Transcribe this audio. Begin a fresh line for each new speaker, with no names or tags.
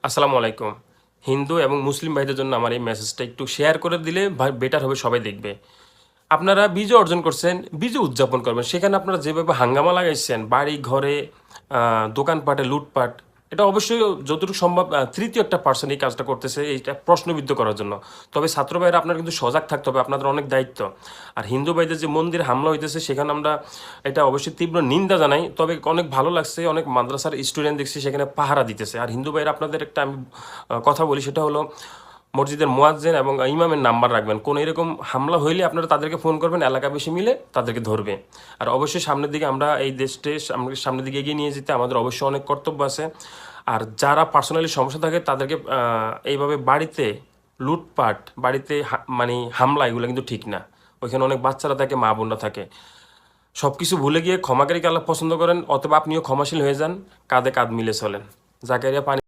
আসসালামু আলাইকুম। হিন্দু এবং মুসলিম ভাইদের জন্য আমার এই মেসেজটা একটু শেয়ার করে দিলে বেটার হবে, সবাই দেখবে। আপনারা বিজয় অর্জন করছেন, বিজয় উদযাপন করবেন। সেখানে আপনারা যেভাবে হাঙ্গামা লাগাইছেন, বাড়ি ঘরে দোকানপাটে লুটপাট, এটা অবশ্যই যতটুকু সম্ভব তৃতীয় একটা পার্সন এই কাজটা করতেছে এইটা প্রশ্নবিদ্ধ করার জন্য। তবে ছাত্র ভাইরা আপনারা কিন্তু সজাগ থাকতে হবে, আপনাদের অনেক দায়িত্ব। আর হিন্দু ভাইদের যে মন্দিরে হামলা হইতেছে সেখানে আমরা এটা অবশ্যই তীব্র নিন্দা জানাই। তবে অনেক ভালো লাগছে, অনেক মাদ্রাসার স্টুডেন্ট দেখছি সেখানে পাহারা দিতেছে। আর হিন্দু ভাইরা আপনাদের একটা আমি কথা বলি, সেটা হলো মসজিদের মুয়াজ্জিন এবং ইমামের নাম্বার রাখবেন। কোনো এরকম হামলা হইলে আপনারা তাদেরকে ফোন করবেন, এলাকাবাসী মিলে তাদেরকে ধরবে। আর অবশ্যই সামনের দিকে আমরা এই দেশকে সামনের দিকে এগিয়ে নিয়ে যেতে আমাদের অবশ্যই অনেক কর্তব্য আছে। আর যারা পার্সোনালি সমস্যা থাকে তাদেরকে এইভাবে বাড়িতে লুটপাট, বাড়িতে মানে হামলা, এগুলো কিন্তু ঠিক না। ওইখানে অনেক বাচ্চারা থাকে, মা বোনরা থাকে। সব কিছু ভুলে গিয়ে ক্ষমাকারীকে আল্লাহ পছন্দ করেন, অথবা আপনিও ক্ষমাশীল হয়ে যান, কাঁধে কাঁধ মিলে চলেন। জাকারিয়া পানি